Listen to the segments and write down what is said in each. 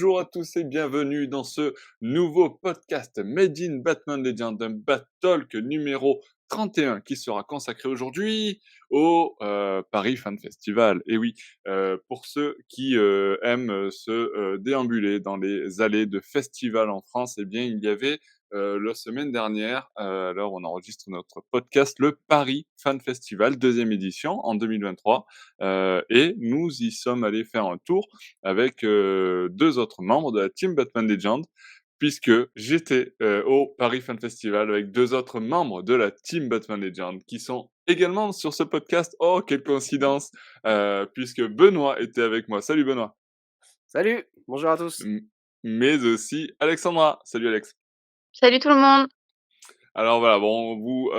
Bonjour à tous et bienvenue dans ce nouveau podcast Made in Batman Legend, un Bat-Talk numéro 31 qui sera consacré aujourd'hui au Paris Fan Festival. Et oui, pour ceux qui aiment se déambuler dans les allées de festivals en France, eh bien, il y avait la semaine dernière, alors on enregistre notre podcast, le Paris Fan Festival, deuxième édition en 2023. Et nous y sommes allés faire un tour avec deux autres membres de la team Batman Legend, puisque j'étais au Paris Fan Festival avec deux autres membres de la team Batman Legend qui sont également sur ce podcast. Oh, quelle coïncidence, puisque Benoît était avec moi. Salut Benoît. Salut, bonjour à tous. M- Mais aussi Alexandra. Salut Alex. Salut tout le monde. Alors voilà, bon, vous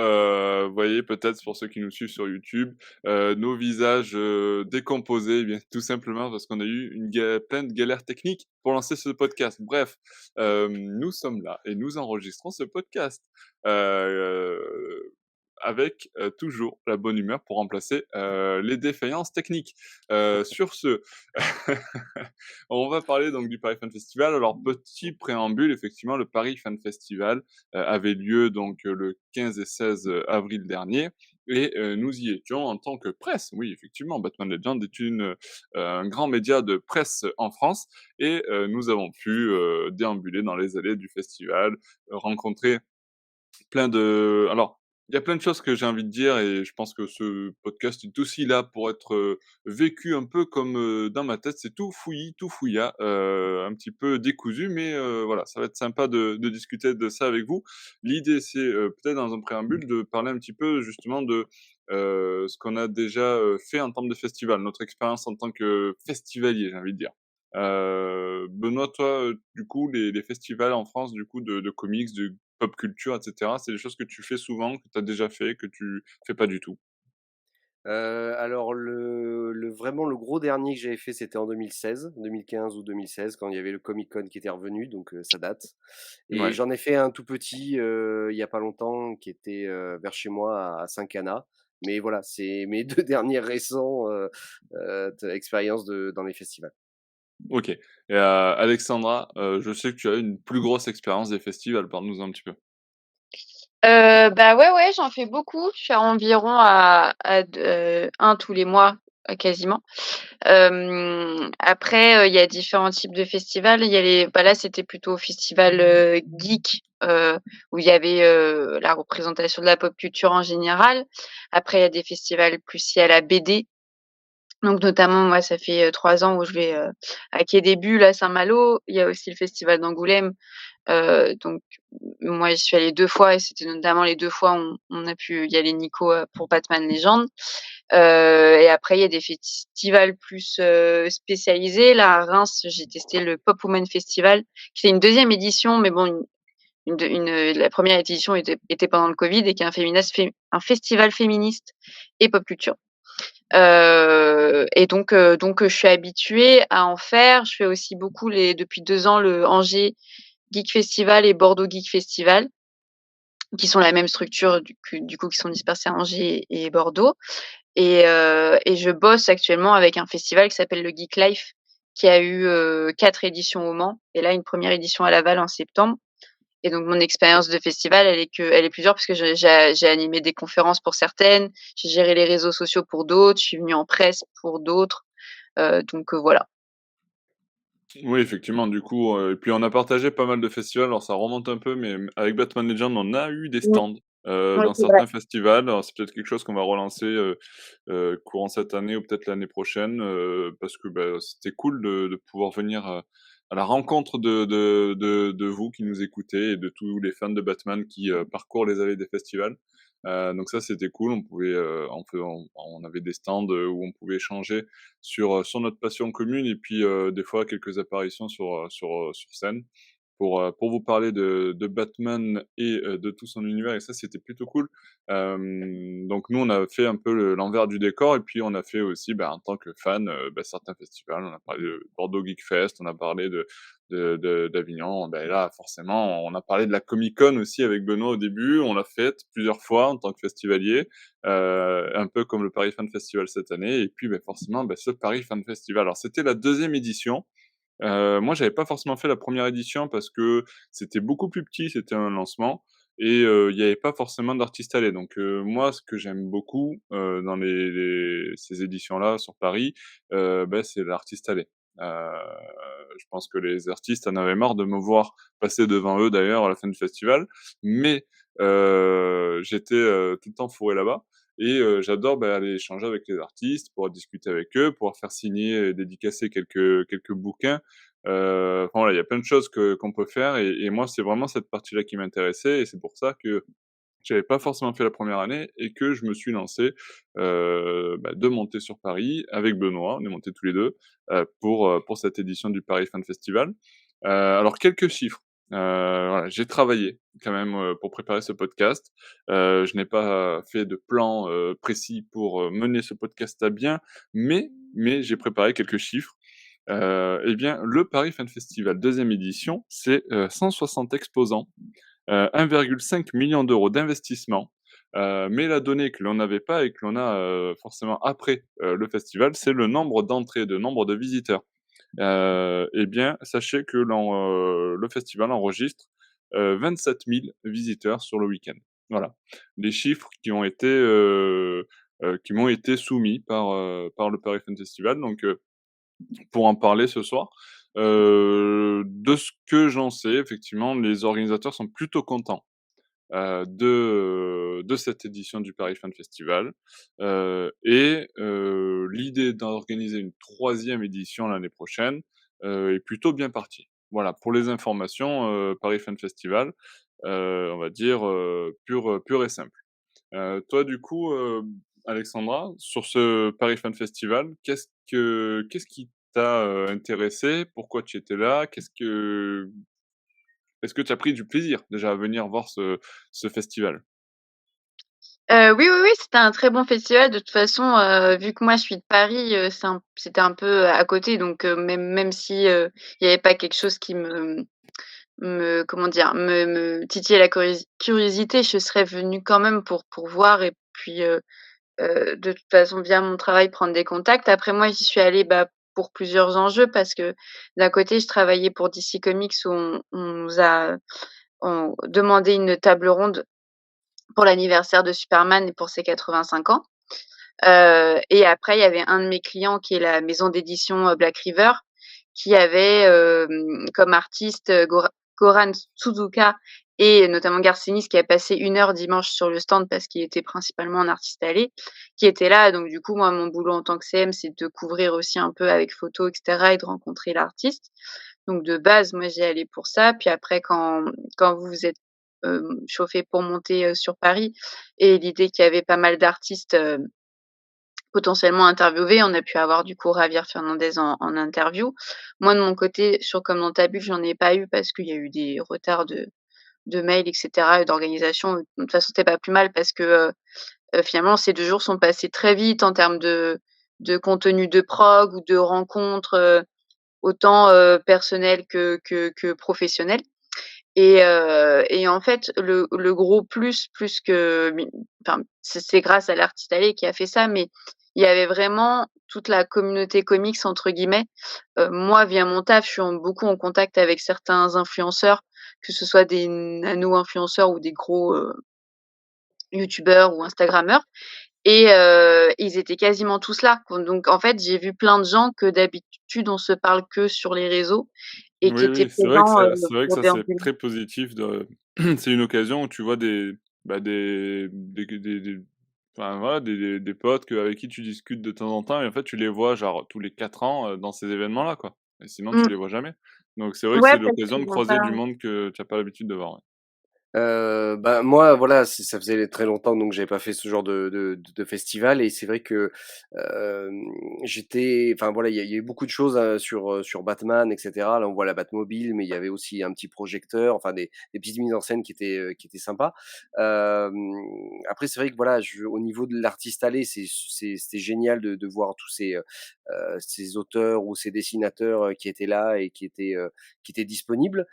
voyez peut-être pour ceux qui nous suivent sur YouTube, nos visages décomposés, eh bien tout simplement parce qu'on a eu plein de galères techniques pour lancer ce podcast. Bref, nous sommes là et nous enregistrons ce podcast avec toujours la bonne humeur pour remplacer les défaillances techniques. Sur ce, on va parler donc du Paris Fan Festival. Alors, petit préambule, effectivement, le Paris Fan Festival avait lieu donc le 15 et 16 avril dernier. Et nous y étions en tant que presse. Oui, effectivement, Batman Legend est un grand média de presse en France. Et nous avons pu déambuler dans les allées du festival, rencontrer plein de... Alors, il y a plein de choses que j'ai envie de dire et je pense que ce podcast est aussi là pour être vécu un peu comme dans ma tête. C'est tout fouillis, tout fouilla, un petit peu décousu, mais voilà, ça va être sympa de discuter de ça avec vous. L'idée, c'est peut-être dans un préambule de parler un petit peu justement de ce qu'on a déjà fait en termes de festival, notre expérience en tant que festivalier, j'ai envie de dire. Benoît, toi, du coup, les festivals en France, du coup, de comics, de pop culture, et cetera, c'est des choses que tu fais souvent, que tu as déjà fait, que tu fais pas du tout? Alors vraiment le gros dernier que j'avais fait, c'était en 2016, 2015 ou 2016 quand il y avait le Comic-Con qui était revenu, donc ça date. Et Ouais. j'en ai fait un tout petit, il y a pas longtemps qui était, vers chez moi à Saint-Cana. Mais voilà, c'est mes 2 derniers récents, t expériences dans les festivals. OK. Et Alexandra, je sais que tu as une plus grosse expérience des festivals, parle-nous un petit peu. Bah, ouais, j'en fais beaucoup. Je suis à environ à 1 tous les mois, quasiment. Après, il y a différents types de festivals. Il y a là, c'était plutôt festival, geek, où il y avait, la représentation de la pop culture en général. Après, il y a des festivals plus liés à la BD. Donc notamment, moi, ça fait, 3 ans où je vais, à Quai des Bulles à Saint-Malo. Il y a aussi le festival d'Angoulême. Donc moi, j'y suis allée 2 fois et c'était notamment les 2 fois où on a pu y aller Nico, pour Batman Legend. Et après il y a des festivals plus, spécialisés. Là, à Reims, j'ai testé le Pop Woman Festival, qui est une deuxième édition, mais bon, la première édition était pendant le covid et qui est un festival féministe et pop culture. Et donc je suis habituée à en faire. Je fais aussi beaucoup depuis 2 ans le Angers Geek Festival et Bordeaux Geek Festival, qui sont la même structure du coup qui sont dispersés à Angers et Bordeaux. Et je bosse actuellement avec un festival qui s'appelle le Geek Life, qui a eu 4 éditions au Mans et là une première édition à Laval en septembre. Et donc mon expérience de festival, elle est plusieurs parce que j'ai animé des conférences pour certaines, j'ai géré les réseaux sociaux pour d'autres, je suis venue en presse pour d'autres, donc voilà. Oui, effectivement, du coup, et puis on a partagé pas mal de festivals, alors ça remonte un peu, mais avec Batman Legend, on a eu des Mmh. stands, Oui, dans c'est vrai. certains festivals. Alors c'est peut-être quelque chose qu'on va relancer, courant cette année ou peut-être l'année prochaine, parce que, bah, c'était cool de pouvoir venir, à la rencontre de vous qui nous écoutez et de tous les fans de Batman qui, parcourent les allées des festivals. Donc ça, c'était cool. On avait des stands, où on pouvait échanger sur notre passion commune et puis, des fois quelques apparitions sur scène pour vous parler de Batman et de tout son univers et ça, c'était plutôt cool. Donc nous, on a fait un peu l'envers du décor et puis on a fait aussi, bah, en tant que fan, bah, certains festivals. On a parlé de Bordeaux Geek Fest, on a parlé d'Avignon. Bah, là, forcément, on a parlé de la Comic Con aussi avec Benoît au début. On l'a faite plusieurs fois en tant que festivalier, un peu comme le Paris Fan Festival cette année et puis, bah, forcément, bah, ce Paris Fan Festival. Alors c'était la deuxième édition. Moi, j'avais pas forcément fait la première édition parce que c'était beaucoup plus petit, c'était un lancement et il y avait pas forcément d'artistes allés. Donc moi, ce que j'aime beaucoup, dans ces éditions-là sur Paris, c'est l'artiste allé. Heu, je pense que les artistes en avaient marre de me voir passer devant eux d'ailleurs à la fin du festival, mais j'étais, tout le temps fourré là-bas et j'adore, aller échanger avec les artistes, pouvoir discuter avec eux, pouvoir faire signer et dédicacer quelques bouquins. Enfin voilà, il y a plein de choses qu'on peut faire et moi, c'est vraiment cette partie-là qui m'intéressait et c'est pour ça que j'avais pas forcément fait la première année et que je me suis lancé, de monter sur Paris avec Benoît. On est montés tous les 2 pour cette édition du Paris Fan Festival. Alors quelques chiffres, voilà, j'ai travaillé quand même, pour préparer ce podcast. Je n'ai pas fait de plan, précis pour, mener ce podcast à bien, mais j'ai préparé quelques chiffres. Le Paris Fan Festival 2e édition, c'est, 160 exposants, 1,5 million d'euros d'investissement. Mais la donnée que l'on n'avait pas et que l'on a, forcément après, le festival, c'est le nombre d'entrées, de nombre de visiteurs. Sachez que le festival enregistre, 27 000 visiteurs sur le week-end. Voilà. Les chiffres qui m'ont été soumis par le Paris Fan Festival donc pour en parler ce soir. De ce que j'en sais, effectivement, les organisateurs sont plutôt contents, de cette édition du Paris Fan Festival, l'idée d'organiser une 3e édition l'année prochaine, est plutôt bien partie. Voilà, pour les informations, Paris Fan Festival, on va dire, pur et simple. Toi du coup, Alexandra, sur ce Paris Fan Festival, qu'est-ce qui t'a, intéressé? Pourquoi tu étais là? Est-ce que tu as pris du plaisir déjà à venir voir ce festival? Oui, oui, oui, c'était un très bon festival. De toute façon, vu que moi je suis de Paris, c'était un peu à côté donc même si, il y avait pas quelque chose qui comment dire? Me titillait la curiosité, je serais venue quand même pour voir et puis, de toute façon via mon travail prendre des contacts. Après moi j'y suis allée, pour plusieurs enjeux parce que d'un côté je travaillais pour DC Comics où on demandé une table ronde pour l'anniversaire de Superman et pour ses 85 ans. Et après, il y avait un de mes clients qui est la maison d'édition, Black River, qui avait, comme artiste, Goran Suzuka et notamment Garcinis qui a passé 1 heure dimanche sur le stand parce qu'il était principalement un artiste allé, qui était là. Donc du coup, moi, mon boulot en tant que CM, c'est de couvrir aussi un peu avec photos et cetera et de rencontrer l'artiste. Donc de base, moi, j'y allais pour ça. Puis après quand vous vous êtes, chauffés pour monter, sur Paris et l'idée qu'il y avait pas mal d'artistes, potentiellement interviewés. On a pu avoir du coup Javier Fernandez en interview. Moi de mon côté, sur Comme dans ta bulle, j'en ai pas eu parce qu'il y a eu des retards de mails et cetera et d'organisation. De toute façon, c'était pas plus mal parce que, finalement ces 2 jours sont passés très vite en termes de contenu de prog ou de rencontres, autant, personnelles que professionnelles et en fait le gros plus que enfin c'est grâce à l'artiste allé qui a fait ça, mais il y avait vraiment toute la «communauté comics» entre guillemets. Moi via mon taf, je suis beaucoup en contact avec certains influenceurs, que ce soit des nano-influenceurs ou des gros, youtubeurs ou instagrammeurs et ils étaient quasiment tous là. Donc en fait, j'ai vu plein de gens que d'habitude on se parle que sur les réseaux et qui Oui, étaient oui, c'est vrai que présents, pour ça, des c'est rencontres. très positif de c'est une occasion où tu vois des enfin, voilà, des potes avec qui tu discutes de temps en temps et en fait, tu les vois genre tous les 4 ans, dans ces événements-là, quoi et sinon tu Mmh. les vois jamais. Donc c'est vrai que Ouais, c'est parce l'occasion de qu'ils ont croiser pas du monde que tu as pas l'habitude de voir, ouais. Moi, voilà, ça faisait très longtemps donc j'avais pas fait ce genre de festival et c'est vrai que, enfin voilà, il y a eu beaucoup de choses, sur Batman et cetera. Là, on voit la Batmobile, mais il y avait aussi un petit projecteur, enfin des petites mises en scène qui étaient sympas. Après c'est vrai que voilà, au niveau de l'artiste allé, c'était génial de voir tous ces auteurs ou ces dessinateurs, qui étaient là et qui étaient disponibles.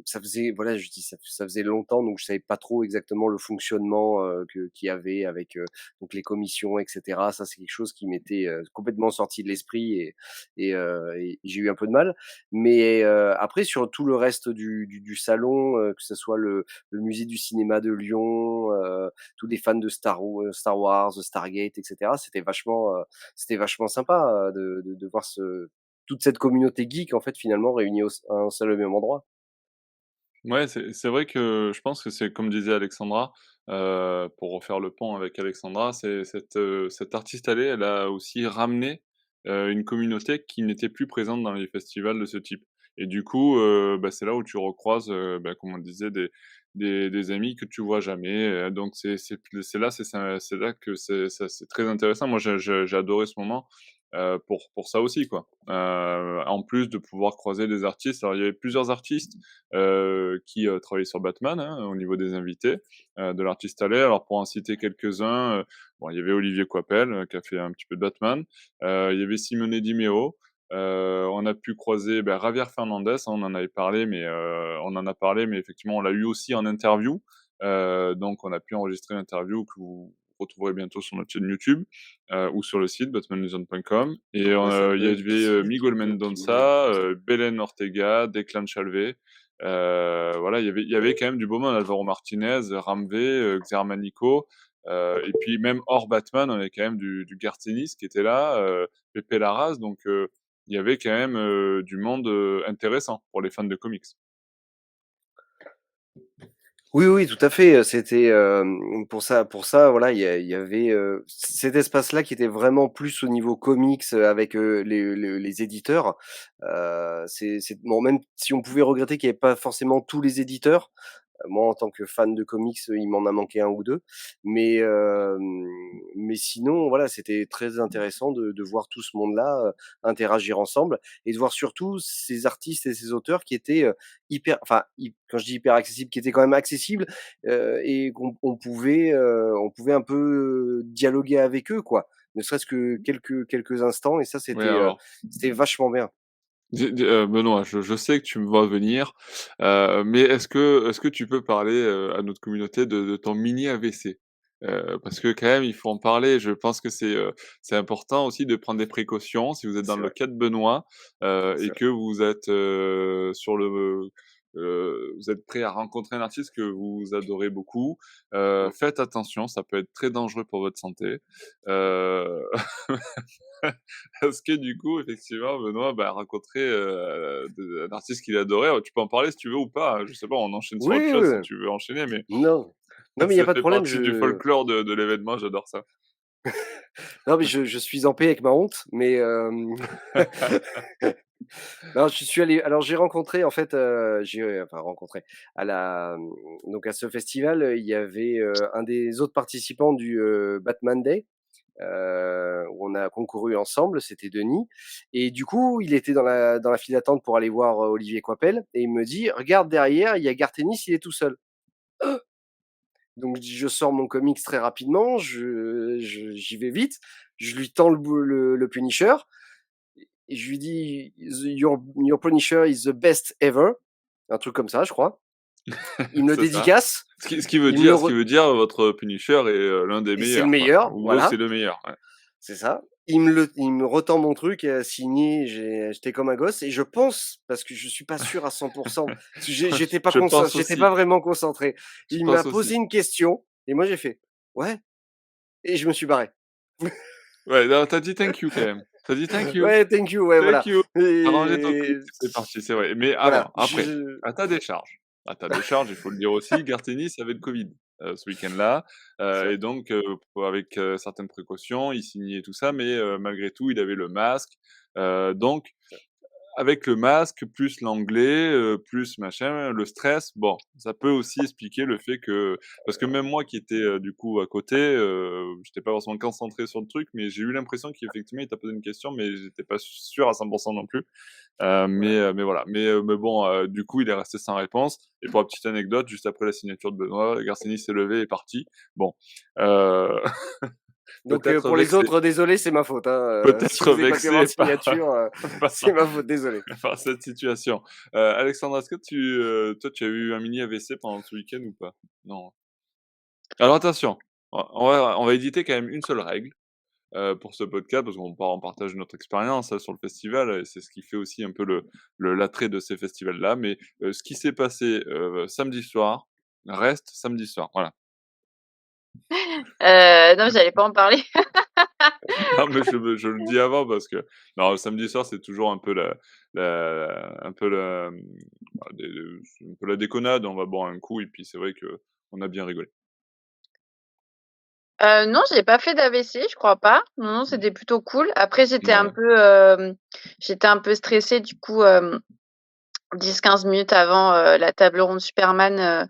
Ça faisait voilà, je dis ça ça faisait longtemps, donc je savais pas trop exactement le fonctionnement, qu'il y avait avec, donc les commissions et cetera. Ça, c'est quelque chose qui m'était, complètement sorti de l'esprit et j'ai eu un peu de mal. Mais, après sur tout le reste du salon, que ce soit le musée du cinéma de Lyon, tous les fans de Star Wars, de Stargate et cetera, c'était vachement sympa, de voir toute cette communauté geek, en fait, finalement réunie à un seul et même endroit. Ouais, c'est vrai que je pense que c'est comme disait Alexandra, pour refaire le pont avec Alexandra, c'est cette artiste allée, elle a aussi ramené, une communauté qui n'était plus présente dans les festivals de ce type et du coup, bah, c'est là où tu recroises, bah, comme on disait des amis que tu vois jamais, donc c'est là que c'est très intéressant. Moi, j'ai adoré ce moment, pour ça aussi, quoi. En plus de pouvoir croiser des artistes, alors il y avait plusieurs artistes, qui, travaillaient sur Batman, hein, au niveau des invités, de l'artiste allait. Alors pour en citer quelques-uns, bon, il y avait Olivier Coipel, qui a fait un petit peu de Batman, il y avait Simone Di Meo, on a pu croiser, bah, Javier Fernandez, hein, on en a parlé, mais effectivement on l'a eu aussi en interview, donc on a pu enregistrer l'interview que vous retrouverez bientôt sur notre chaîne YouTube, ou sur le site batmanmuseum.com et Comment il y s'appelle avait, Miguel qui nous Mendonça, Belén Ortega, Declan Shalvey, voilà, il y avait quand même du beau monde, Alvaro Martinez, Ramvé, Xermanico, et puis même hors Batman, on avait quand même du Garcenis qui était là, Pepe Larraz, donc il y avait quand même, du monde, intéressant pour les fans de comics. Oui, oui, tout à fait, c'était, pour ça, voilà, il y avait, cet espace-là qui était vraiment plus au niveau comics, avec, les éditeurs. C'est bon, même si on pouvait regretter qu'il y avait pas forcément tous les éditeurs, moi, en tant que fan de comics, il m'en a manqué un ou 2. Mais, mais sinon, voilà, c'était très intéressant de voir tout ce monde-là, interagir ensemble et de voir surtout ces artistes et ces auteurs qui étaient, hyper enfin, quand je dis hyper accessibles, qui étaient quand même accessibles, et on pouvait un peu dialoguer avec eux, quoi. Ne serait-ce que quelques instants et ça, Oui, c'était alors c'était vachement bien. Benoît, je sais que tu me vois venir, mais est-ce que tu peux parler, à notre communauté de ton mini AVC? Parce que quand même, il faut en parler. Je pense que c'est important aussi de prendre des précautions. Si vous êtes dans C'est le vrai, cas de Benoît, c'est et vrai. que vous êtes, vous êtes prêt à rencontrer un artiste que vous adorez beaucoup, Mmh. faites attention, ça peut être très dangereux pour votre santé. Heu Parce que du coup, effectivement, Benoît, bah, a rencontré, un artiste qu'il adorait. Tu peux en parler si tu veux ou pas, hein, je sais pas, on enchaîne sur autre Oui, chose si oui, tu veux enchaîner, mais non. Non, mais il y a ça pas de fait problème, partie du je folklore de l'événement, j'adore ça. non, mais je suis en paix avec ma honte, mais non, je suis allé alors j'ai rencontré en fait, j'ai enfin rencontré à donc à ce festival, il y avait, un des autres participants du, Batman Day, où on a concouru ensemble, c'était Denis et du coup, il était dans la file d'attente pour aller voir, Olivier Coipel et il me dit: «Regarde derrière, il y a Garth Ennis, il est tout seul». Donc je sors mon comics très rapidement, j'y vais vite, je lui tends le Punisher et je lui dis: Your Punisher is the best ever», un truc comme ça, je crois. Il me le C'est ça. dédicace, il me le Ce qui veut dire votre Punisher est, l'un des et c'est le meilleurs, quoi. meilleur, Ou c'est voilà, le meilleur, ouais. c'est ça. Il me retend mon truc, signé, j'étais comme un gosse et je pense, parce que je suis pas sûr à 100 parce que Je pense j'étais pas aussi, vraiment concentré. je Il m'a pense posé aussi. une question et moi j'ai fait: «Ouais» et je me suis barré. Ouais, non, tu dit thank you quand même. Tu dit thank you, Ouais, thank you, ouais, thank voilà you. Tu rangé ton et comics et tu parti, c'est vrai. Mais voilà, alors, après, à ta décharge, il faut le dire aussi, Gartenis avait le Covid, ce week-end-là, c'est vrai. et donc avec, certaines précautions, il signait tout ça, mais malgré tout, il avait le masque, donc avec le masque, plus l'anglais, plus machin, le stress, bon, ça peut aussi expliquer le fait que parce que même moi qui étais, du coup à côté, j'étais pas forcément concentré sur le truc, mais j'ai eu l'impression qu'effectivement il t'a posé une question, mais j'étais pas sûr à 100 non plus. Ouais. Mais voilà, mais bon, du coup, il est resté sans réponse et pour la petite anecdote, juste après la signature de Benoît, Garcinis s'est levé et est parti. Bon, heu Donc peut-être pour les vexé, autres, désolé, c'est ma faute, hein, si peut-être vous avez pas pu avoir vexé de signature, par c'est ma faute, désolé. par cette situation. Alexandre, est-ce que toi, tu as eu un mini AVC pendant ce week-end ou pas? Non? Alors attention, on va éditer quand même une seule règle, pour ce podcast parce on partage notre expérience, sur le festival et c'est ce qui fait aussi un peu l'attrait de ces festivals-là. Mais, ce qui s'est passé, samedi soir reste samedi soir. Voilà. Non, j'allais pas en parler. Non, mais je le dis avant parce que non, le samedi soir, c'est toujours un peu un peu un peu la déconnade. On va boire un coup et puis c'est vrai qu'on a bien rigolé. Non, j'ai pas fait d'AVC, je crois pas. Non, Mmh. c'était plutôt cool. Après, Ouais, j'étais un peu stressée du coup, 10-15 minutes avant, la table ronde Superman,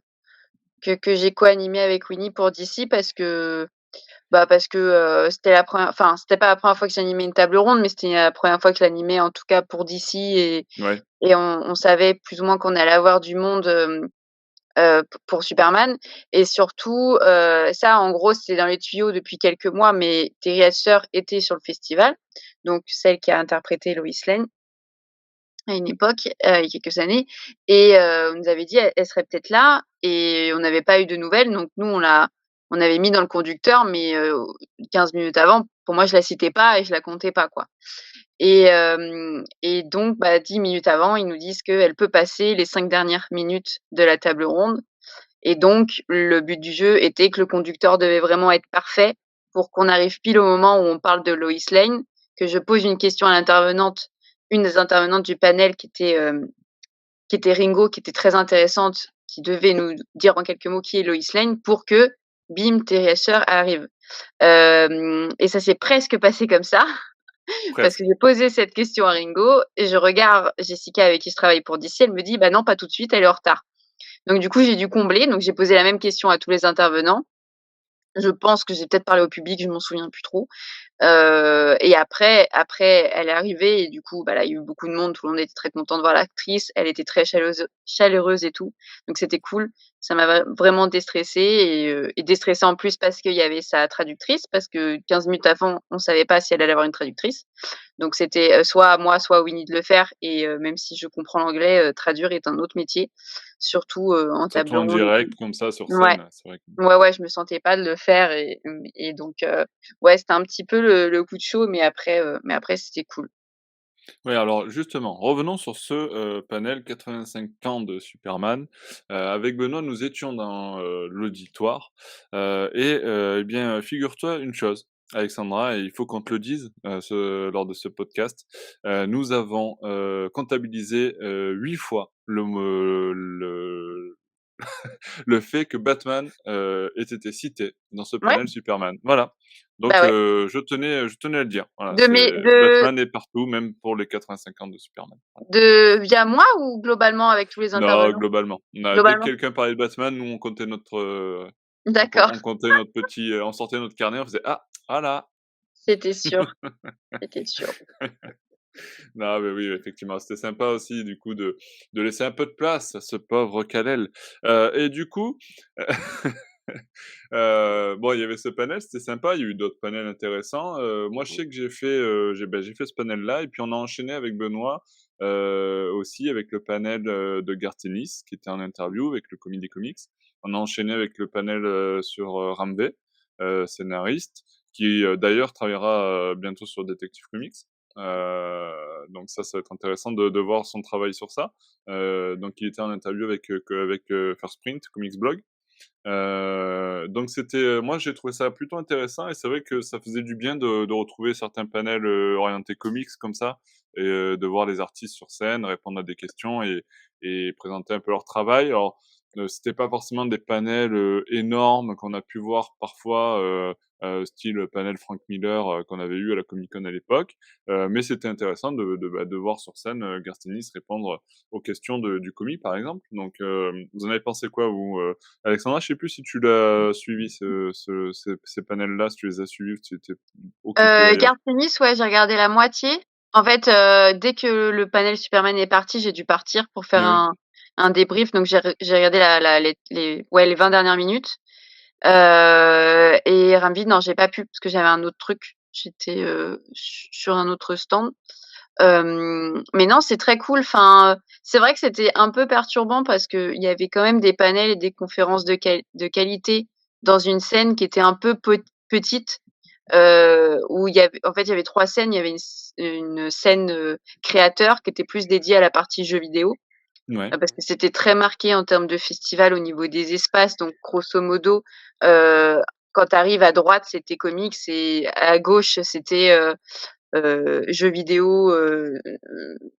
que j'ai co-animée avec Winnie pour DC parce que c'était pas la première fois que j'animais une table ronde, mais c'était la première fois que je l'animais en tout cas pour DC ouais, et on savait plus ou moins qu'on allait avoir du monde, p pour Superman et surtout, ça en gros c'est dans les tuyaux depuis quelques mois, mais Terry Hatcher était sur le festival, donc celle qui a interprété Lois Lane à une époque, il y a quelques années et on nous avait dit: «Elle serait peut-être là» et on n'avait pas eu de nouvelles, donc nous on avait mis dans le conducteur mais 15 minutes avant, pour moi je la citais pas et je la comptais pas, quoi et donc 10 minutes avant, ils nous disent qu'elle peut passer les 5 dernières minutes de la table ronde et donc le but du jeu était que le conducteur devait vraiment être parfait pour qu'on arrive pile au moment où on parle de Lois Lane, que je pose une question à une des intervenantes du panel qui était Ringo, qui était très intéressante, qui devait nous dire en quelques mots qui est Lois Lane pour que, bim, Terry Hatcher arrive. Et ça s'est presque passé comme ça, parce que presque. j'ai posé cette question à Ringo et je regarde Jessica avec qui je travaille pour DC, elle me dit: «Bah non, pas tout de suite, elle est en retard». Donc du coup, j'ai dû combler, donc j'ai posé la même question à tous les intervenants. Je pense que j'ai peut-être parlé au public, je m'en souviens plus trop. Et après elle est arrivée et du coup, là, il y a eu beaucoup de monde, tout le monde était très content de voir l'actrice. Elle était très chaleureuse et tout, donc c'était cool. Ça m'a vraiment déstressée et déstressée en plus parce qu'il y avait sa traductrice, parce que 15 minutes avant, on savait pas si elle allait avoir une traductrice. Donc c'était, soit à moi, soit à Winnie de le faire et même si je comprends l'anglais, traduire est un autre métier, surtout, en table Surtout en ronde et tout. direct comme ça sur Ouais. scène, c'est vrai que Ouais, ouais, je me sentais pas de le faire et donc ouais, c'était un petit peu le coup de chaud, mais après c'était cool. oui, alors justement, revenons sur ce, panel 85 ans de Superman. Avec Benoît, nous étions dans, l'auditoire, et bien, figure-toi une chose, Alexandra, et il faut qu'on te le dise, lors de ce podcast. Nous avons, comptabilisé, 8 fois le fait que Batman, ait été cité dans ce Ouais, panel Superman. Voilà. Donc, bah ouais. je tenais à le dire. Voilà, De mes c'est Batman est partout, même pour les 85 ans de Superman. Voilà. de via moi ou globalement avec tous les Non, intervenants? globalement. Dès que Globalement? quelqu'un parlait de Batman, nous, on comptait D'accord, on comptait notre petit, on sortait notre carnet, on faisait: «Ah! Voilà!» c'était sûr, c'était sûr. Non, mais oui, effectivement, c'était sympa aussi du coup de laisser un peu de place à ce pauvre Kal-El. Et du coup, bon, il y avait ce panel, c'était sympa, il y a eu d'autres panels intéressants. Moi, je Mmh. sais que j'ai fait ce panel-là et puis on a enchaîné avec Benoît, aussi avec le panel, de Garth Ennis qui était en interview avec le Comic des Comics. On a enchaîné avec le panel, sur, Ramvé, scénariste, qui, d'ailleurs travaillera, bientôt sur Detective Comics. Donc ça va être intéressant de voir son travail sur ça. Donc il était en interview avec First Print Comics Blog. Donc moi j'ai trouvé ça plutôt intéressant et c'est vrai que ça faisait du bien de retrouver certains panels, orientés comics comme ça et de voir les artistes sur scène, répondre à des questions et présenter un peu leur travail. Alors, c'était pas forcément des panels, énormes qu'on a pu voir parfois, style panel Frank Miller, qu'on avait eu à la Comic Con à l'époque, mais c'était intéressant de voir sur scène, Garth Ennis répondre aux questions du comic par exemple. Donc, vous en avez pensé quoi vous, Alexandra, je sais plus si tu l'as suivi ces panels-là, si tu les as suivis ou si tu étais occupée ailleurs? Garth Ennis, ouais, j'ai regardé la moitié. En fait, dès que le panel Superman est parti, j'ai dû partir pour faire Eh oui. un débrief, donc j'ai regardé la les 20 dernières minutes. Et Rambi, non, j'ai pas pu parce que j'avais un autre truc. J'étais, sur un autre stand. Mais non, c'est très cool. Enfin, c'est vrai que c'était un peu perturbant parce qu'il y avait quand même des panels et des conférences de qualité dans une scène qui était un peu petite, où il y avait 3 scènes. Il y avait une scène, créateur qui était plus dédiée à la partie jeux vidéo. Ouais. Parce que c'était très marqué en termes de festival au niveau des espaces. Donc grosso modo, heu, quand tu arrives à droite, c'était comics et à gauche, c'était, jeux vidéo,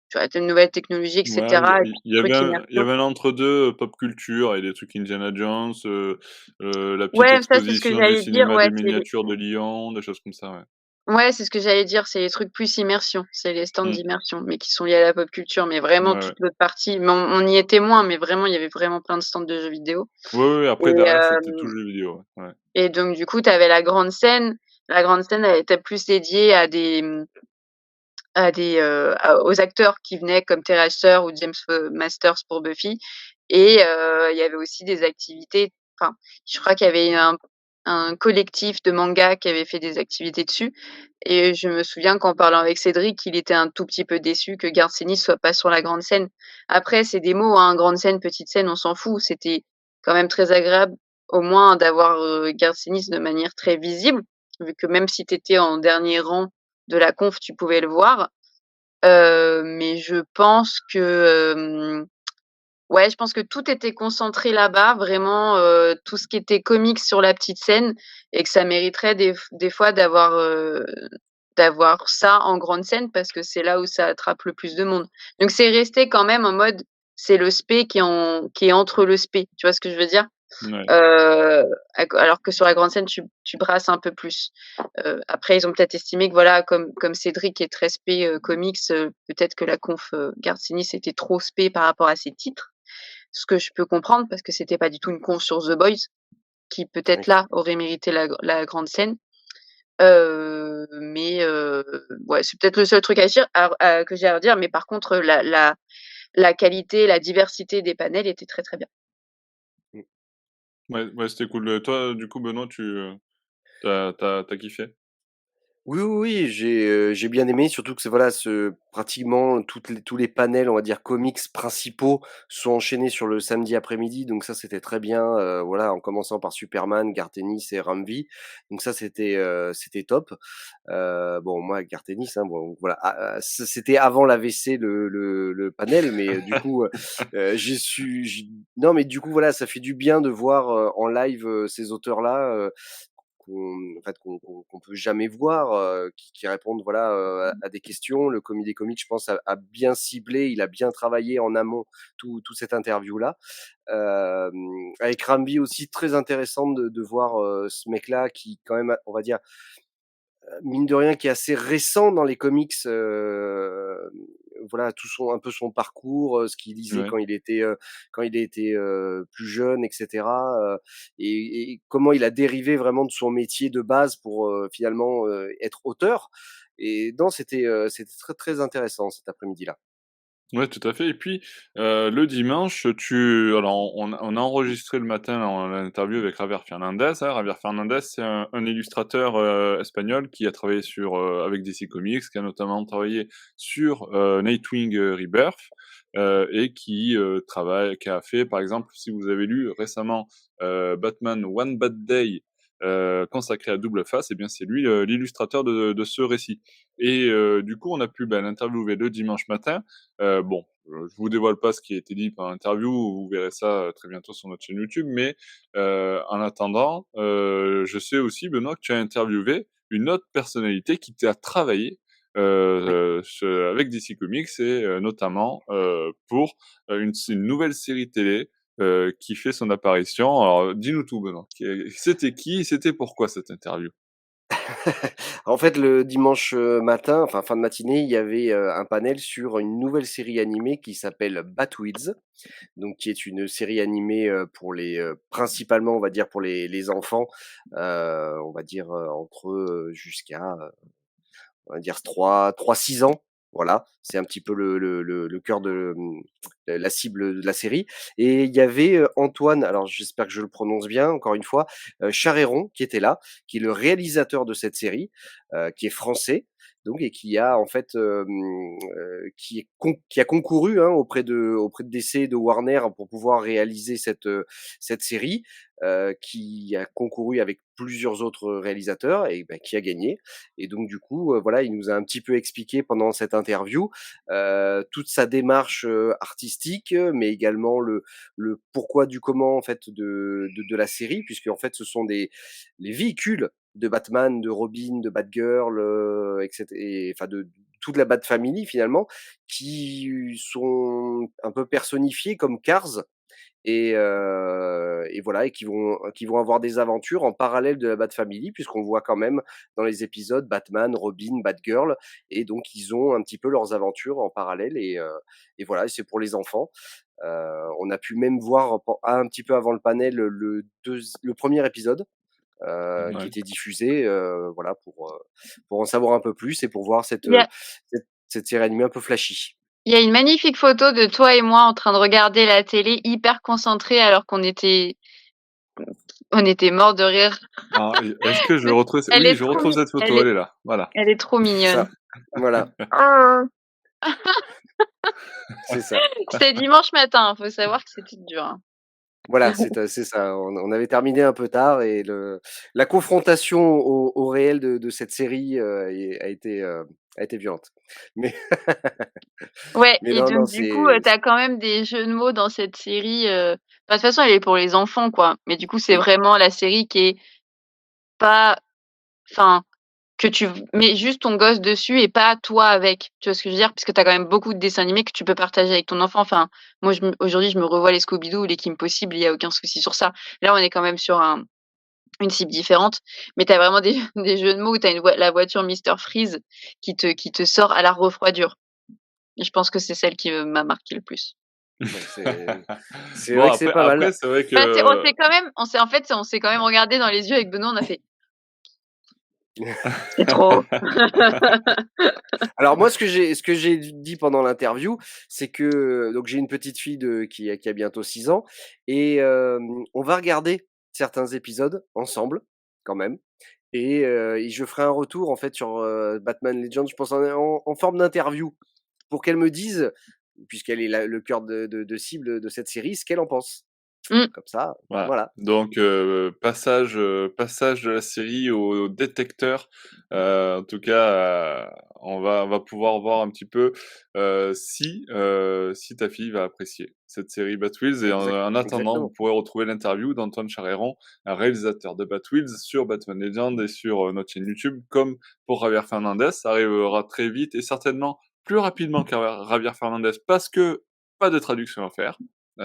tu vois, de nouvelles technologies et Ouais, cetera et puis il y avait trucs il y immersion. avait un entre-deux, pop culture et des trucs Indiana Jones, la petite Ouais, ça, c'est ce que exposition du j'allais dire, cinéma ouais, des miniatures de Lyon, des choses comme ça, ouais. c'est ce que j'allais dire, c'est les trucs plus immersion, c'est les stands Mmh. d'immersion, mais qui sont liés à la pop culture, mais vraiment Ouais, toute ouais. l'autre partie, mais on y était moins, mais vraiment, il y avait vraiment plein de stands de jeux vidéo Oui, oui, après et derrière, c'était tout jeux vidéo, ouais. Ouais. et donc du coup, tu avais la grande scène. La grande scène, elle était plus dédiée aux acteurs qui venaient comme Tara Asher ou James Masters pour Buffy et il y avait aussi des activités, enfin, je crois qu'il y avait un collectif de manga qui avait fait des activités dessus et je me souviens qu'en parlant avec Cédric, il était un tout petit peu déçu que Garcenis soit pas sur la grande scène. Après, c'est des mots, hein, grande scène, petite scène, on s'en fout. C'était quand même très agréable au moins d'avoir, Garcenis de manière très visible, vu que même si tu étais en dernier rang de la conf, tu pouvais le voir. Mais je pense que, ouais, je pense que tout était concentré là-bas, vraiment, tout ce qui était comics sur la petite scène et que ça mériterait des fois d'avoir ça en grande scène parce que c'est là où ça attrape le plus de monde. Donc c'est resté quand même en mode, c'est le spé qui est entre le spé. Tu vois ce que je veux dire? Ouais. Heu, alors que sur la grande scène, tu brasses un peu plus. Après ils ont peut-être estimé que voilà, comme Cédric est très spé, comics, peut-être que la conf, Garcinis était trop spé par rapport à ses titres. Ce que je peux comprendre parce que c'était pas du tout une conf sur The Boys qui peut-être Oui. là aurait mérité la grande scène. Mais ouais, c'est peut-être le seul truc que j'ai à redire, mais par contre, la qualité, la diversité des panels était très, très bien. Mmh. Ouais, ouais, c'était cool. Toi, du coup, Benoît, tu as kiffé? Oui, oui, oui, j'ai bien aimé, surtout que c'est voilà, pratiquement tous les panels, on va dire comics principaux sont enchaînés sur le samedi après-midi, donc ça c'était très bien, voilà, en commençant par Superman, Gartenis et Ramvi, donc ça c'était top. Bon moi Gartenis, hein, bon voilà, c'était avant l'AVC le panel, mais du coup, j'ai su j non mais du coup voilà, ça fait du bien de voir, en live, ces auteurs-là, qu'on en fait, qu'on peut jamais voir, qui répondent voilà, à des questions. Le Comité des comiques, je pense, a bien ciblé, il a bien travaillé en amont tout cette interview-là. Avec Rambi aussi, très intéressant de voir, ce mec-là qui quand même, on va dire, mine de rien, qui est assez récent dans les comics, voilà, tout son un peu son parcours, ce qu'il lisait Ouais. quand il était, plus jeune et cetera, et comment il a dérivé vraiment de son métier de base pour, finalement, être auteur et non, c'était très, très intéressant cet après-midi-là. Ouais, tout à fait et puis, le dimanche, alors on a enregistré le matin l'interview avec Javier Fernandez, hein. Javier Fernandez, c'est un illustrateur, espagnol qui a travaillé avec DC Comics, qui a notamment travaillé sur, Nightwing, Rebirth, et qui a fait, par exemple, si vous avez lu récemment, Batman One Bad Day, consacré à Double Face, et bien, c'est lui, l'illustrateur de ce récit et du coup, on a pu, l'interviewer le dimanche matin. Bon, je vous dévoile pas ce qui a été dit pendant l'interview, vous verrez ça, très bientôt sur notre chaîne YouTube, mais en attendant, je sais aussi, Benoît, que tu as interviewé une autre personnalité qui t'a travaillé, Oui. avec DC Comics et notamment, pour, une nouvelle série télé, qui fait son apparition. Alors, dis-nous tout, Benoît. C'était qui? C'était pourquoi cette interview? En fait, le dimanche, matin, enfin fin de matinée, il y avait, un panel sur une nouvelle série animée qui s'appelle Batwheels, donc qui est une série animée, pour principalement, on va dire, pour les enfants, on va dire, entre, jusqu'à, on va dire 3-6 ans. Voilà, c'est un petit peu le cœur la cible de la série. Et il y avait Antoine, alors j'espère que je le prononce bien, encore une fois, Charéron, qui était là, qui est le réalisateur de cette série, qui est français, donc, et qui a en fait, qui a concouru, hein, auprès de DC et de Warner pour pouvoir réaliser cette série, qui a concouru avec plusieurs autres réalisateurs et bah, qui a gagné. Et donc du coup, voilà, il nous a un petit peu expliqué pendant cette interview toute sa démarche artistique, mais également le pourquoi du comment en fait de la série, puisque en fait ce sont les véhicules de Batman, de Robin, de Batgirl, etc. Et enfin de toute la Bat Family finalement, qui sont un peu personnifiés comme Cars et voilà et qui vont avoir des aventures en parallèle de la Bat Family puisqu'on voit quand même dans les épisodes Batman, Robin, Batgirl et donc ils ont un petit peu leurs aventures en parallèle et voilà, et c'est pour les enfants. On a pu même voir un petit peu avant le panel le premier épisode qui Ouais. était diffusé, voilà pour en savoir un peu plus et pour voir Il y a cette série animée un peu flashy. il y a une magnifique photo de toi et moi en train de regarder la télé, hyper concentrés, alors on était morts de rire. Alors, est-ce que je retrouve Elle oui, est je trop retrouve mi cette photo, elle est là, voilà. elle est trop C'est mignonne. ça, voilà, c'est ça. C'était dimanche matin, faut savoir que c'était dur, hein. Voilà, c'est ça. On avait terminé un peu tard et la confrontation au réel de cette série, a été violente. Mais Ouais, mais et non, non, donc du coup, tu quand même des jeux de mots dans cette série, bah, de toute façon, elle est pour les enfants, quoi. Mais du coup, c'est oui, vraiment la série qui est pas enfin, que tu mets juste ton gosse dessus et pas toi avec. Tu vois ce que je veux dire? Parce que tu as quand même beaucoup de dessins animés que tu peux partager avec ton enfant. Enfin, moi, aujourd'hui, je me revois les Scooby-Doo ou les Kim Possible, il y a aucun souci sur ça. Là, on est quand même sur une cible différente, mais tu as vraiment des des jeux de mots où tu as la voiture Mister Freeze qui te sort à la refroidure. Et je pense que c'est celle qui, m'a marqué le plus. ouais, c'est Bon vrai que c'est après pas mal. après c'est vrai Bah, que on s'est quand même regardé dans les yeux avec Benoît, on a fait: «C'est trop». Alors moi, ce que j'ai dit pendant l'interview, c'est que donc j'ai une petite fille qui a bientôt 6 ans et on va regarder certains épisodes ensemble, quand même et je ferai un retour en fait sur, Batman Legends, je pense en forme d'interview pour qu'elle me dise, puisqu'elle est le cœur de cible de cette série, ce qu'elle en pense. Mmh. Comme ça, voilà, voilà. donc passage de la série au détecteur. En tout cas, on va pouvoir voir un petit peu, si ta fille va apprécier cette série Batwheels et en attendant, vous Exactement. pourrez retrouver l'interview d'Antoine Charéron, un réalisateur de Batwheels sur Batman Legends et sur, notre chaîne YouTube. Comme pour Javier Fernandez, ça arrivera très vite et certainement plus rapidement que Javier Fernandez parce que pas de traduction à faire.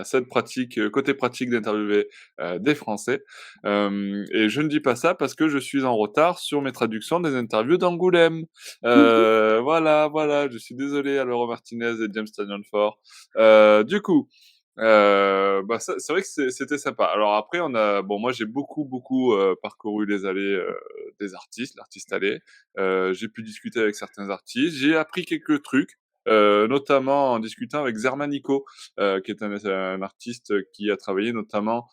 Cette pratique, côté pratique d'interviewer des Français. Et je ne dis pas ça parce que je suis en retard sur mes traductions des interviews d'Angoulême. Voilà, voilà, je suis désolé à Laurent Martinez et James Tynion Ford. Du coup, bah, c'est vrai que c'était sympa. Alors après, bon, moi j'ai beaucoup parcouru les allées des artistes, l'artiste allée. J'ai pu discuter avec certains artistes. J'ai appris quelques trucs. Notamment en discutant avec Zermanico, qui est un artiste qui a travaillé notamment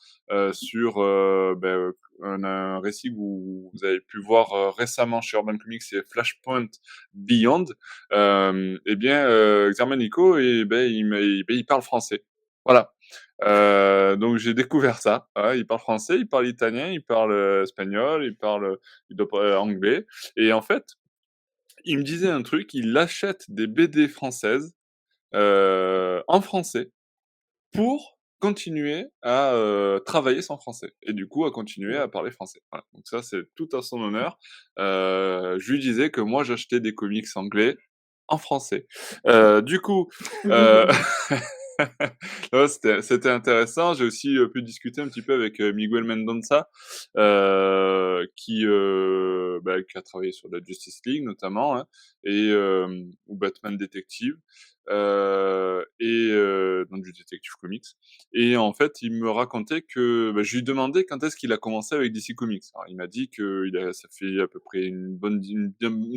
sur un récit que vous avez pu voir récemment chez Urban Comics, c'est Flashpoint Beyond. Eh bien, Zermanico, il parle français. Voilà. Donc j'ai découvert ça. Voilà, il parle français, il parle italien, il parle espagnol, il doit parler anglais. Et en fait, il me disait un truc, il achète des BD françaises en français pour continuer à travailler son français et du coup à continuer à parler français. Voilà, donc ça c'est tout à son honneur. Je lui disais que moi j'achetais des comics anglais en français. Du coup, heu, ouais, c'était intéressant. J'ai aussi, pu discuter un petit peu avec, Miguel Mendonça, qui a travaillé sur la Justice League notamment, hein, ou Batman Détective. donc du Detective Comics. Et en fait, il me racontait que, bah, je lui demandais quand est-ce qu'il a commencé avec DC Comics. Alors il m'a dit que ça fait à peu près une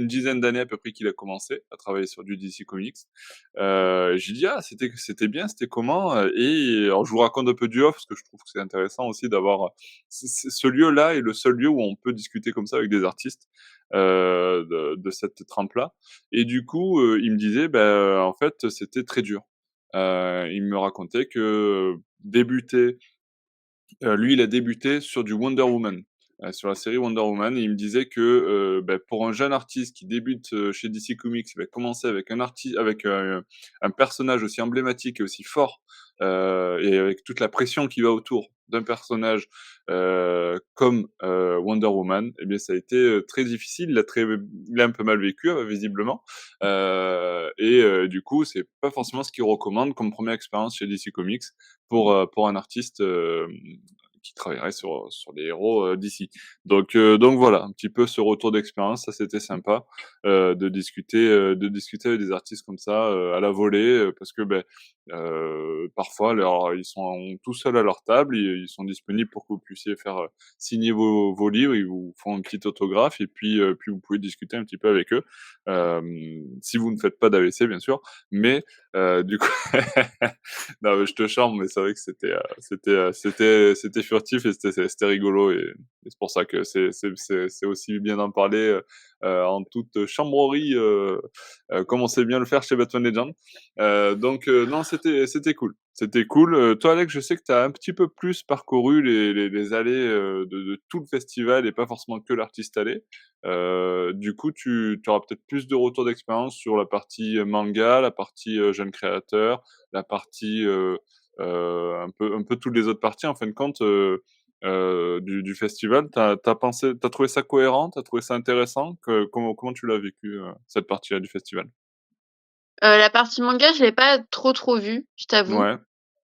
dizaine d'années à peu près qu'il a commencé à travailler sur du DC Comics. Je lui dis: «Ah, c'était bien, c'était comment?» Et alors je vous raconte un peu du off, parce que je trouve que c'est intéressant aussi d'avoir, ce lieu-là est le seul lieu où on peut discuter comme ça avec des artistes, de cette trempe-là. Et du coup, il me disait, bah, en fait, c'était très dur. Il me racontait que débuter lui, il a débuté sur du Wonder Woman, sur la série Wonder Woman, et il me disait que, bah, pour un jeune artiste qui débute, chez DC Comics, il va commencer avec un personnage aussi emblématique et aussi fort, et avec toute la pression qui va autour d'un personnage, comme, Wonder Woman, et bien ça a été, très difficile. Il a un peu mal vécu, visiblement, du coup, c'est pas forcément ce qu'il recommande comme première expérience chez DC Comics pour un artiste, qui travaillerait sur les héros, d'ici. Donc voilà, un petit peu ce retour d'expérience, ça c'était sympa, de discuter avec des artistes comme ça, à la volée, parce que, beh, parfois ils sont tout seuls à leur table, ils sont disponibles pour que vous puissiez faire, signer vos livres, ils vous font un petit autographe, et puis vous pouvez discuter un petit peu avec eux, si vous ne faites pas d'AVC bien sûr, mais du coup non, mais je te charme, mais c'est vrai que c'était furtif, et c'était rigolo, et c'est pour ça que c'est aussi bien d'en parler, en toute chambrerie, comme on sait bien le faire chez Batman Legends. Non, c'était cool. C'était cool. Toi, Alex, je sais que tu as un petit peu plus parcouru les allées, de tout le festival, et pas forcément que l'artiste allé. Du coup, tu auras peut-être plus de retours d'expérience sur la partie, manga, la partie, jeunes créateurs, la partie, un peu toutes les autres parties en fin de compte, du festival. T'as trouvé ça cohérent? T'as trouvé ça intéressant? Comment tu l'as vécu, cette partie-là du festival? La partie manga, je l'ai pas trop vue, je t'avoue. Ouais,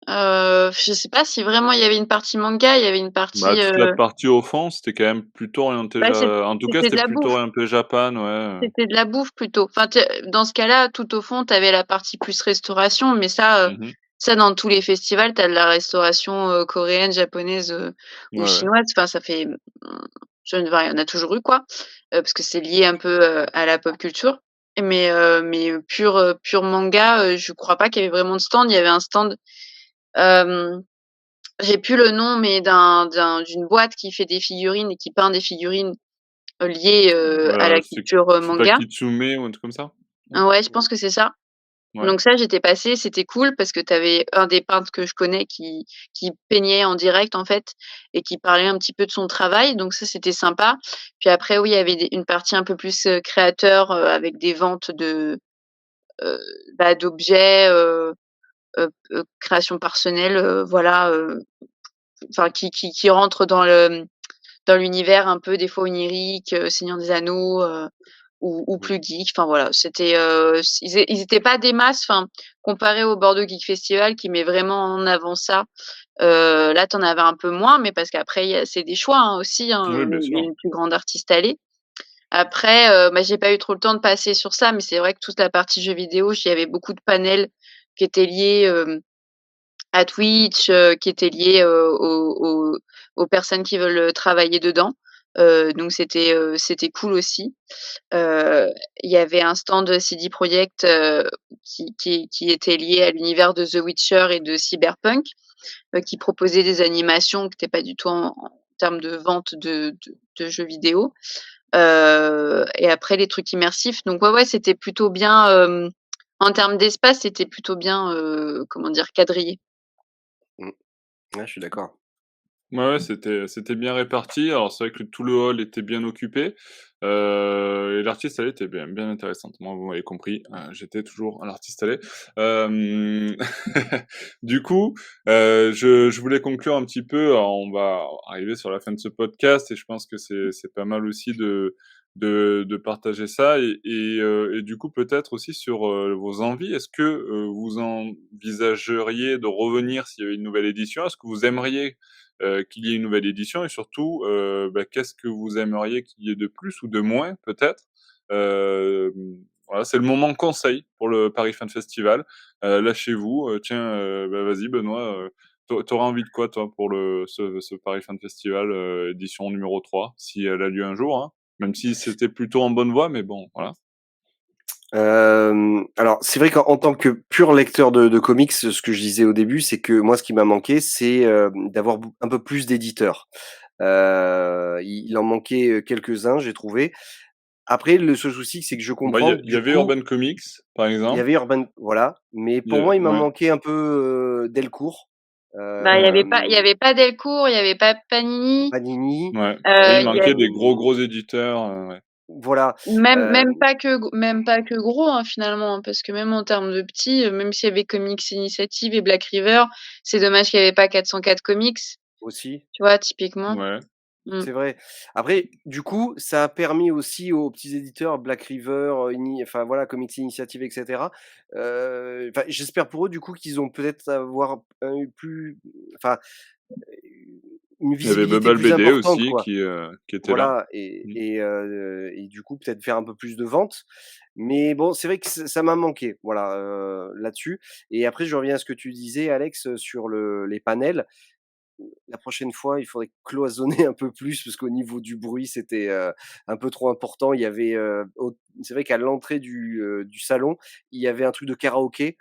Je sais pas si vraiment il y avait une partie manga, il y avait une bah, partie, toute la partie au fond, c'était quand même plutôt orienté bah, en tout cas, c'était de c'était la plutôt bouffe. orienté Japan, ouais. C'était de la bouffe plutôt. Enfin, dans ce cas-là, tout au fond, tu avais la partie plus restauration, mais Mmh. ça dans tous les festivals, tu as de la restauration, coréenne, japonaise, Ouais, ou ouais. chinoise. Enfin, ça fait, je ne il y en a toujours eu quoi, parce que c'est lié un peu, à la pop culture. Pur manga, je crois pas qu'il y avait vraiment de stand. Il y avait un stand, hem, j'ai plus le nom, mais d'une boîte qui fait des figurines et qui peint des figurines, liées, à la culture, C'est pas manga. Kitsume ou un truc comme ça? Non? Ouais, je pense que c'est ça. Ouais. Donc ça, j'étais passée, c'était cool parce que tu avais un des peintres que je connais qui peignait en direct, en fait, et qui parlait un petit peu de son travail, donc ça, c'était sympa. Puis après, oui, il y avait une partie un peu plus, créateur, avec des ventes heu, d'objets, création personnelle, voilà, enfin qui rentrent dans l'univers un peu des fois onirique, Seigneur des Anneaux, ou Mmh. plus geek. Enfin voilà, c'était, ils étaient pas des masses, enfin, comparé au Bordeaux Geek Festival qui met vraiment en avant ça, là tu en avais un peu moins, mais parce qu'après c'est des choix, hein, aussi, hein, Oui, bien il y a sûr. une plus grande artiste allée. Après, bah, j'ai pas eu trop le temps de passer sur ça, mais c'est vrai que toute la partie jeux vidéo, il y avait beaucoup de panels qui étaient liés, à Twitch, qui étaient liés, aux personnes qui veulent, travailler dedans. Donc c'était cool aussi. Heu, il y avait un stand CD Projekt, qui était lié à l'univers de The Witcher et de Cyberpunk, qui proposait des animations qui étaient pas du tout en termes de vente de jeux vidéo. Et après les trucs immersifs, donc ouais, c'était plutôt bien, en termes d'espace, c'était plutôt bien, comment dire? Quadrillé. Mmh. Ouais, je suis d'accord. Ouais, ouais, c'était bien réparti. Alors c'est vrai que tout le hall était bien occupé, et l'artiste allée était bien intéressante. Moi, vous m'avez compris, j'étais toujours un artiste allé. Hem, du coup, je voulais conclure un petit peu. Alors on va arriver sur la fin de ce podcast, et je pense que c'est pas mal aussi de partager ça, et du coup peut-être aussi sur, vos envies. Est-ce que, vous envisageriez de revenir s'il y avait une nouvelle édition? Est-ce que vous aimeriez qu'il y ait une nouvelle édition, et surtout, bah, qu'est-ce que vous aimeriez qu'il y ait de plus ou de moins peut-être? Hem, voilà, c'est le moment conseil pour le Paris Fan Festival. Lâchez-vous, tiens, bah, vas-y Benoît, tu aurais envie de quoi toi pour ce Paris Fan Festival, édition numéro 3, si elle a lieu un jour, hein? Même si c'était plutôt en bonne voie, mais bon, voilà. Alors c'est vrai qu'en tant que pur lecteur de comics, ce que je disais au début, c'est que moi ce qui m'a manqué, c'est, d'avoir un peu plus d'éditeurs. Il en manquait, quelques-uns, j'ai trouvé. Après le seul souci, c'est que je Bah, comprends que il y du avait coup, Urban Comics, par il y exemple. avait Urban voilà, mais Il y pour a moi, il m'a Ouais. manqué un peu, Delcourt, Bah, il y hem, avait pas Delcourt, il y avait pas Panini, Panini, Ouais. Ouais, il il y manquait des avait gros éditeurs, ouais. voilà, hem, même pas que gros, hein, finalement, hein, parce que même en termes de petits, même s'il y avait Comics Initiative et Black River, c'est dommage qu'il y avait pas 404 Comics, aussi. tu vois, typiquement? Ouais. Mmh. C'est vrai. Après, du coup, ça a permis aussi aux petits éditeurs Black River, enfin voilà, Comics Initiative et cetera, enfin j'espère pour eux du coup qu'ils ont peut-être avoir eu plus enfin, une Il y avait visibilité Bubble plus BD importante aussi quoi. qui était là. Voilà Mmh. et du coup peut-être faire un peu plus de ventes. Mais bon, c'est vrai que ça m'a manqué, voilà, là-dessus et après je reviens à ce que tu disais Alex, sur les panels. La prochaine fois, il faudrait cloisonner un peu plus parce qu'au niveau du bruit, c'était, un peu trop important. Il y avait, au c'est vrai qu'à l'entrée du salon, il y avait un truc de karaoké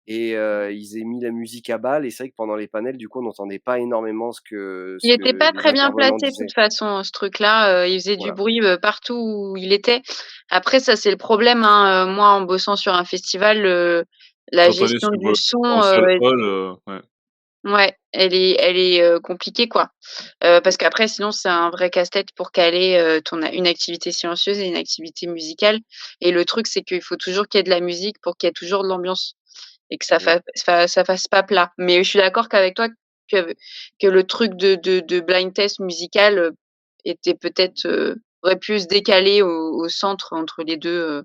et ils avaient mis la musique à balle et c'est vrai que pendant les panels, du coup, on n'entendait pas énormément ce Il était que pas les très bien intervenants placé de toute disaient. façon, ce truc-là, il faisait du Voilà. bruit, partout où il était. Après ça, c'est le problème, hein, moi en bossant sur un festival, la T'entendais gestion sur, du son, en salle hall, ouais. ouais, elle est compliquée, quoi. Parce qu'après sinon c'est un vrai casse-tête pour caler, ton a une activité silencieuse et une activité musicale et le truc, c'est qu'il faut toujours qu'il y ait de la musique pour qu'il y ait toujours de l'ambiance et que Mmh. ça fasse pas plat. Mais je suis d'accord qu'avec toi que le truc de blind test musical, était peut-être, aurait pu se décaler au centre entre les 2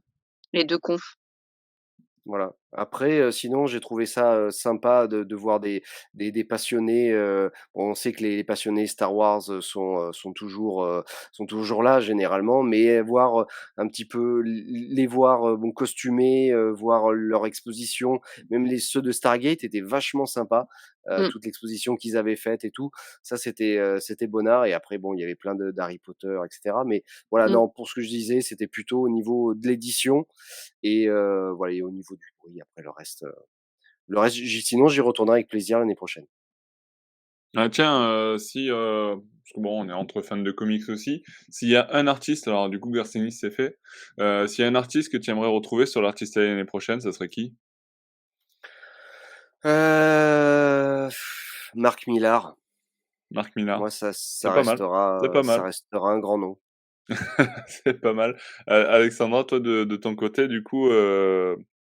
confs. Voilà. Après, sinon j'ai trouvé ça, sympa de voir des passionnés, bon on sait que les passionnés Star Wars, sont toujours là généralement, mais voir, un petit peu les voir, bon costumés, voir leur exposition, même ceux de Stargate étaient vachement sympas, Mmh, toute l'exposition qu'ils avaient faite et tout. Ça c'était bonnard et après bon, il y avait plein de d'Harry Potter et cetera, mais voilà, mmh. non, pour ce que je disais, c'était plutôt au niveau de l'édition et voilà et au niveau du bruit, après le reste j'y retournerai avec plaisir l'année prochaine. Ah tiens, si, parce que bon, on est entre fans de comics aussi, s'il y a un artiste, alors du coup Garcinis c'est fait, s'il y a un artiste que tu aimerais retrouver sur l'artiste l'année prochaine, ça serait qui? Heu, Marc Millar, Marc Millar? moi C'est pas mal, c'est pas ça mal, restera un grand nom. c'est pas mal. Alexandra, toi de ton côté du coup,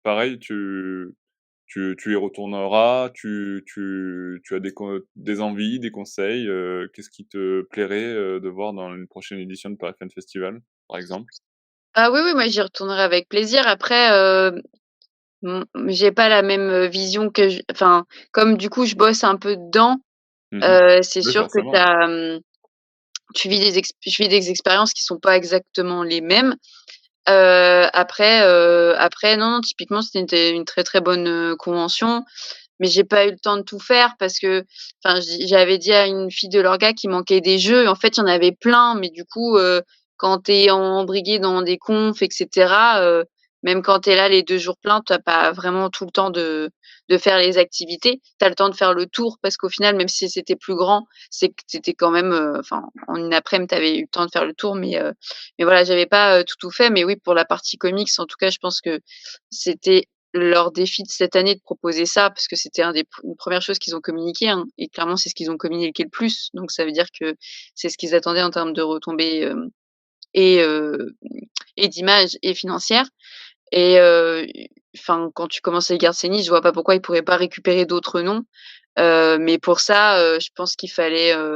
pareil, tu y retourneras, tu as des envies, des conseils, qu'est-ce qui te plairait, de voir dans une prochaine édition de Paris Fan Festival, par exemple? Ah oui, oui, moi j'y retournerai avec plaisir. Après, j'ai pas la même, vision que j enfin, comme du coup je bosse un peu dedans, Mmh. c'est Oui, sûr que forcément. tu vis des expériences qui sont pas exactement les mêmes. Après non, non, typiquement c'était une très, très bonne, convention, mais j'ai pas eu le temps de tout faire parce que enfin j'avais dit à une fille de l'orga qu'il manquait des jeux. En fait, il y en avait plein, mais du coup, quand tu es embrigué dans des confs et cetera, même quand tu es là les 2 jours pleins, tu as pas vraiment tout le temps de faire les activités. Tu as le temps de faire le tour parce qu'au final, même si c'était plus grand, c'est que c'était quand même, enfin en une après-midi, tu avais eu le temps de faire le tour, mais voilà, j'avais pas, tout fait. Mais oui, pour la partie comics, en tout cas, je pense que c'était leur défi de cette année de proposer ça, parce que c'était une première chose qu'ils ont communiqué, hein, et clairement c'est ce qu'ils ont communiqué le plus. Donc ça veut dire que c'est ce qu'ils attendaient en termes de retombées, et et d'images et financières et enfin quand tu commences les Garcenis, je vois pas pourquoi ils pourraient pas récupérer d'autres noms. Mais pour ça, je pense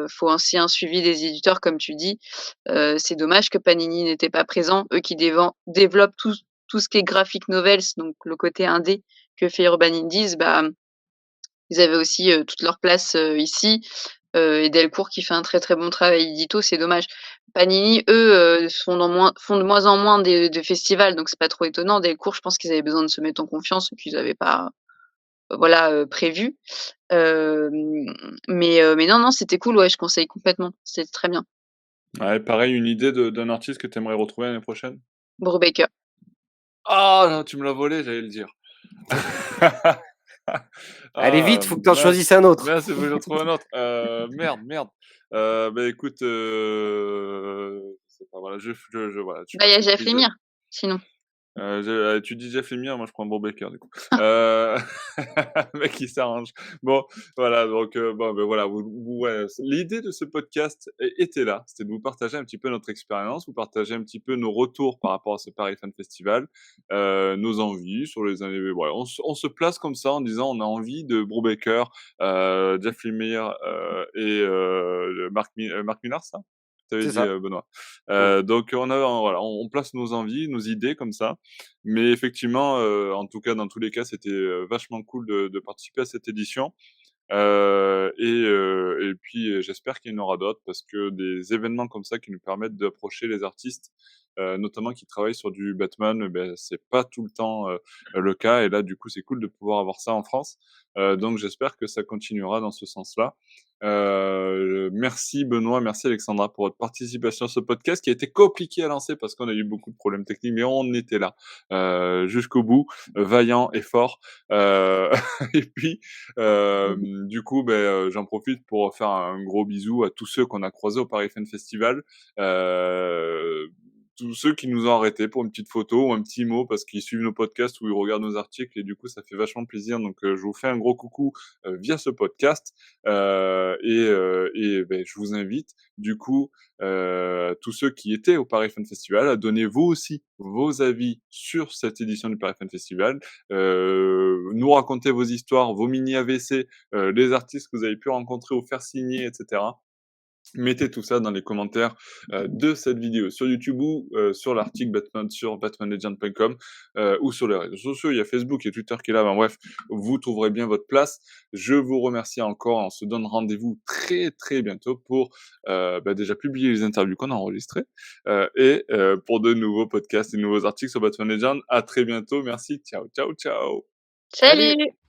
faut aussi un suivi des éditeurs comme tu dis. C'est dommage que Panini n'était pas présent, eux qui développent tout ce qui est graphic novels, donc le côté indé que fait Urban Indies, bah, ils avaient aussi, toute leur place, ici. et Delcourt qui fait un très, très bon travail édito, c'est dommage. Panini, eux, font de moins en moins de festivals, donc c'est pas trop étonnant. Delcourt, je pense qu'ils avaient besoin de se mettre en confiance ou qu'ils avaient pas, voilà, prévu. Hem, mais non, non, c'était cool, ouais, je conseille complètement. C'était très bien. Ouais, pareil, une idée d'un artiste que tu aimerais retrouver l'année prochaine? Brubaker. Ah non, tu me l'as volé, j'allais le dire. Allez Ah vite, faut que tu en mince, choisisses un autre. mince, il faut que j'en trouve un autre. Merde, merde. Bah, écoute, je sais pas, voilà, voilà, je suis Bah, il y a parti Jeff prise. Lemire, sinon. Tu dis Jeff Lemire, moi je prends Bob Baker du coup. Le mec il s'arrange. Bon, voilà, donc bon, ben voilà, ouais, l'idée de ce podcast était là, c'était de vous partager un petit peu notre expérience, vous partager un petit peu nos retours par rapport à ce Paris Fan Festival, nos envies sur les années. Voilà, on se place comme ça en disant on a envie de Brubaker, Jeff Lemire Marc Millar, ça? Tu C'est dit, ça. Benoît. Mmh. Donc voilà, on place nos envies, nos idées comme ça. Mais effectivement, en tout cas, dans tous les cas, c'était, vachement cool de participer à cette édition. Et puis, j'espère qu'il y en aura d'autres parce que des événements comme ça qui nous permettent d'approcher les artistes, notamment qui travaillent sur du Batman, c'est pas tout le temps, le cas et là, du coup, c'est cool de pouvoir avoir ça en France. Donc j'espère que ça continuera dans ce sens-là. Merci Benoît, merci Alexandra pour votre participation à ce podcast qui a été compliqué à lancer parce qu'on a eu beaucoup de problèmes techniques, mais on était là, jusqu'au bout, vaillant et fort. Heu et puis, Mmh. du coup, j'en profite pour faire un gros bisou à tous ceux qu'on a croisés au Paris Fan Festival. Heu, Tous ceux qui nous ont arrêtés pour une petite photo ou un petit mot parce qu'ils suivent nos podcasts ou ils regardent nos articles et du coup, ça fait vachement plaisir. Donc, je vous fais un gros coucou, via ce podcast. Je vous invite, du coup, tous ceux qui étaient au Paris Fan Festival à donner vous aussi vos avis sur cette édition du Paris Fan Festival. Nous raconter vos histoires, vos mini AVC, les artistes que vous avez pu rencontrer ou faire signer, etc. Mettez tout ça dans les commentaires de cette vidéo sur YouTube ou sur l'article Batman sur batmanlegend.com ou sur les réseaux sociaux. Il y a Facebook et Twitter qui est là. Ben, bref, vous trouverez bien votre place. Je vous remercie encore. On se donne rendez-vous très très bientôt pour déjà publier les interviews qu'on a enregistrées pour de nouveaux podcasts et de nouveaux articles sur Batman Legend. À très bientôt. Merci. Ciao, ciao, ciao. Salut! Salut!